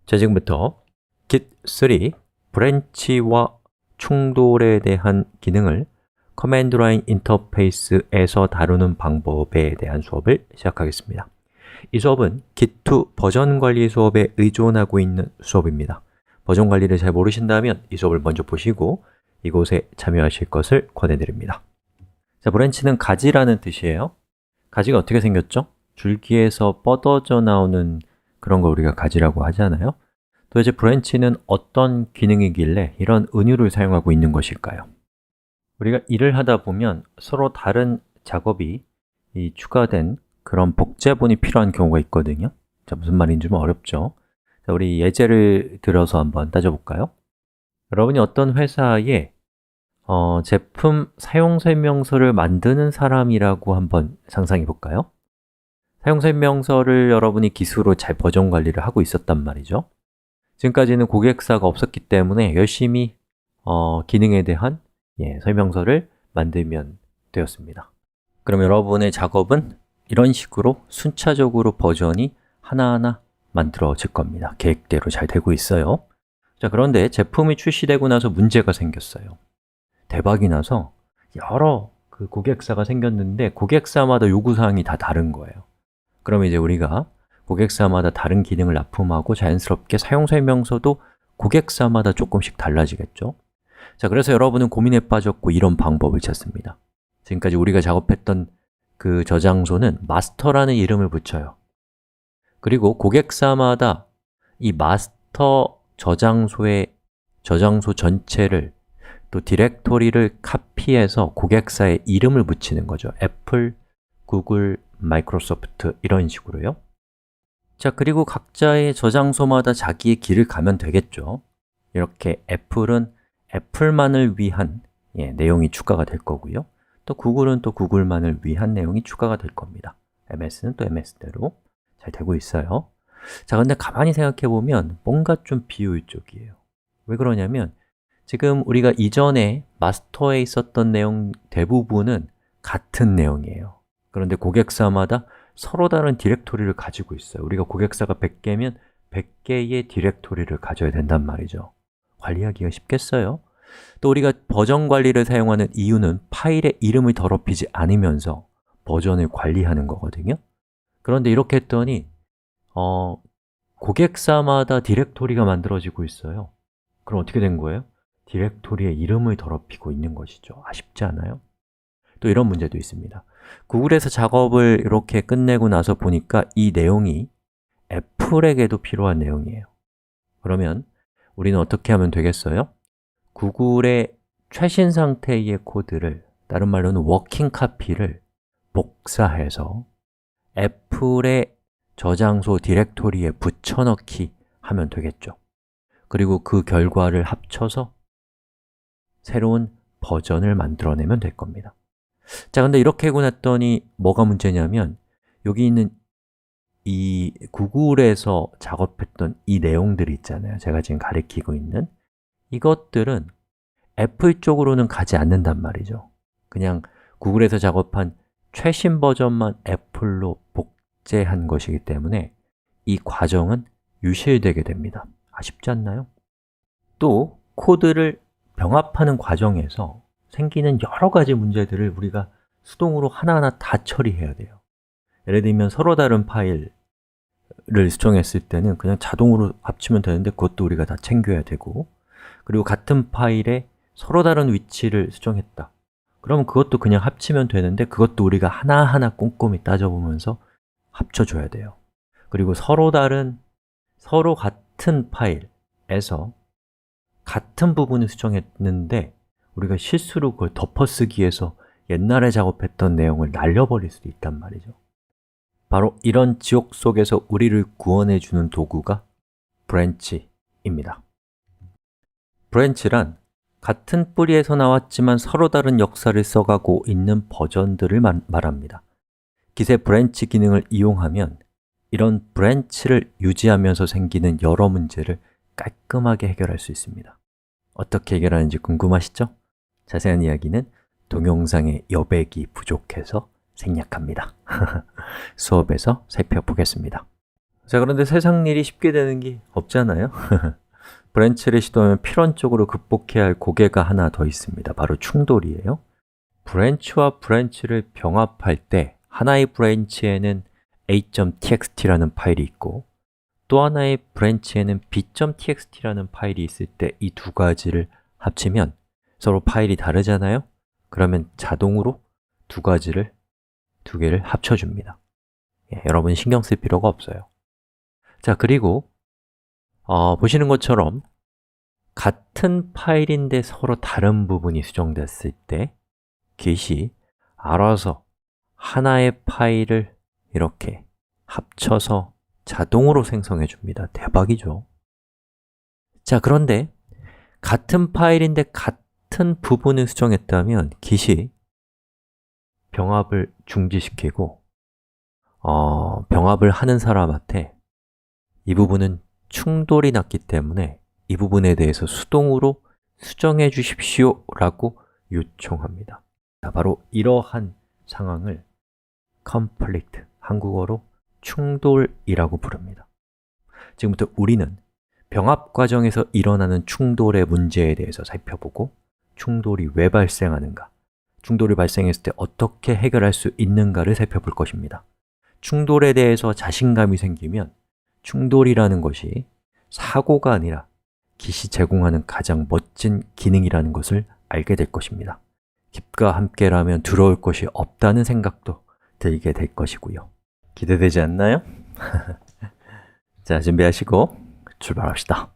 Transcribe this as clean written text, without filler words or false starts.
자, 지금부터 Git3 브랜치와 충돌에 대한 기능을 커맨드 라인 인터페이스에서 다루는 방법에 대한 수업을 시작하겠습니다. 이 수업은 Git2 버전 관리 수업에 의존하고 있는 수업입니다. 버전 관리를 잘 모르신다면 이 수업을 먼저 보시고 이곳에 참여하실 것을 권해드립니다. 자, 브랜치는 가지라는 뜻이에요. 가지가 어떻게 생겼죠? 줄기에서 뻗어져 나오는 그런 거 우리가 가지라고 하잖아요. 도대체 브랜치는 어떤 기능이길래 이런 은유를 사용하고 있는 것일까요? 우리가 일을 하다 보면 서로 다른 작업이 추가된 그런 복제본이 필요한 경우가 있거든요. 자, 무슨 말인지 좀 어렵죠? 자, 우리 예제를 들어서 한번 따져볼까요? 여러분이 어떤 회사에 제품 사용설명서를 만드는 사람이라고 한번 상상해 볼까요? 사용설명서를 여러분이 기수로 잘 버전 관리를 하고 있었단 말이죠. 지금까지는 고객사가 없었기 때문에 열심히 기능에 대한 설명서를 만들면 되었습니다. 그럼 여러분의 작업은 이런 식으로 순차적으로 버전이 하나하나 만들어질 겁니다. 계획대로 잘 되고 있어요. 자, 그런데 제품이 출시되고 나서 문제가 생겼어요. 대박이 나서 여러 고객사가 생겼는데 고객사마다 요구사항이 다 다른 거예요. 그러면 이제 우리가 고객사마다 다른 기능을 납품하고 자연스럽게 사용설명서도 고객사마다 조금씩 달라지겠죠? 자, 그래서 여러분은 고민에 빠졌고 이런 방법을 찾습니다. 지금까지 우리가 작업했던 그 저장소는 마스터라는 이름을 붙여요. 그리고 고객사마다 이 마스터 저장소의 저장소 전체를 또 디렉토리를 카피해서 고객사의 이름을 붙이는 거죠. 애플, 구글, 마이크로소프트 이런 식으로요. 자, 그리고 각자의 저장소마다 자기의 길을 가면 되겠죠. 이렇게 애플은 애플만을 위한 내용이 추가가 될 거고요. 또 구글은 또 구글만을 위한 내용이 추가가 될 겁니다. MS는 또 MS대로 잘 되고 있어요. 자, 근데 가만히 생각해 보면 뭔가 좀 비효율적이에요. 왜 그러냐면 지금 우리가 이전에 마스터에 있었던 내용 대부분은 같은 내용이에요. 그런데 고객사마다 서로 다른 디렉토리를 가지고 있어요. 우리가 고객사가 100개면 100개의 디렉토리를 가져야 된단 말이죠. 관리하기가 쉽겠어요? 또 우리가 버전 관리를 사용하는 이유는 파일의 이름을 더럽히지 않으면서 버전을 관리하는 거거든요. 그런데 이렇게 했더니 고객사마다 디렉토리가 만들어지고 있어요. 그럼 어떻게 된 거예요? 디렉토리의 이름을 더럽히고 있는 것이죠. 아쉽지 않아요? 또 이런 문제도 있습니다. 구글에서 작업을 이렇게 끝내고 나서 보니까 이 내용이 애플에게도 필요한 내용이에요. 그러면 우리는 어떻게 하면 되겠어요? 구글의 최신 상태의 코드를, 다른 말로는 워킹 카피를 복사해서 애플의 저장소 디렉토리에 붙여넣기 하면 되겠죠. 그리고 그 결과를 합쳐서 새로운 버전을 만들어내면 될 겁니다. 자, 근데 이렇게 하고 났더니 뭐가 문제냐면 여기 있는 이 구글에서 작업했던 이 내용들이 있잖아요. 제가 지금 가리키고 있는 이것들은 애플 쪽으로는 가지 않는단 말이죠. 그냥 구글에서 작업한 최신 버전만 애플로 복제한 것이기 때문에 이 과정은 유실되게 됩니다. 아쉽지 않나요? 또 코드를 병합하는 과정에서 생기는 여러 가지 문제들을 우리가 수동으로 하나하나 다 처리해야 돼요. 예를 들면 서로 다른 파일을 수정했을 때는 그냥 자동으로 합치면 되는데 그것도 우리가 다 챙겨야 되고, 그리고 같은 파일에 서로 다른 위치를 수정했다. 그러면 그것도 그냥 합치면 되는데 그것도 우리가 하나하나 꼼꼼히 따져보면서 합쳐줘야 돼요. 그리고 서로 같은 파일에서 같은 부분을 수정했는데 우리가 실수로 그걸 덮어쓰기해서 옛날에 작업했던 내용을 날려버릴 수도 있단 말이죠. 바로 이런 지옥 속에서 우리를 구원해주는 도구가 브랜치입니다. 브랜치란 같은 뿌리에서 나왔지만 서로 다른 역사를 써가고 있는 버전들을 말합니다. Git의 브랜치 기능을 이용하면 이런 브랜치를 유지하면서 생기는 여러 문제를 깔끔하게 해결할 수 있습니다. 어떻게 해결하는지 궁금하시죠? 자세한 이야기는 동영상의 여백이 부족해서 생략합니다. 수업에서 살펴보겠습니다. 자, 그런데 세상 일이 쉽게 되는 게 없잖아요? 브랜치를 시도하면 필연적으로 극복해야 할 고개가 하나 더 있습니다. 바로 충돌이에요. 브랜치와 브랜치를 병합할 때 하나의 브랜치에는 a.txt라는 파일이 있고 또 하나의 브랜치에는 b.txt라는 파일이 있을 때 이 두 가지를 합치면 서로 파일이 다르잖아요? 그러면 자동으로 두 개를 합쳐줍니다. 여러분 신경 쓸 필요가 없어요. 자, 그리고 보시는 것처럼 같은 파일인데 서로 다른 부분이 수정됐을 때 Git이 알아서 하나의 파일을 이렇게 합쳐서 자동으로 생성해 줍니다. 대박이죠? 자, 그런데 같은 파일인데 같은 부분을 수정했다면 Git이 병합을 중지시키고 병합을 하는 사람한테 이 부분은 충돌이 났기 때문에 이 부분에 대해서 수동으로 수정해 주십시오 라고 요청합니다. 자, 바로 이러한 상황을 conflict, 한국어로 충돌이라고 부릅니다. 지금부터 우리는 병합 과정에서 일어나는 충돌의 문제에 대해서 살펴보고 충돌이 왜 발생하는가, 충돌이 발생했을 때 어떻게 해결할 수 있는가를 살펴볼 것입니다. 충돌에 대해서 자신감이 생기면 충돌이라는 것이 사고가 아니라 Git이 제공하는 가장 멋진 기능이라는 것을 알게 될 것입니다. Git과 함께라면 두려울 것이 없다는 생각도 들게 될 것이고요. 기대되지 않나요? 자, 준비하시고 출발합시다.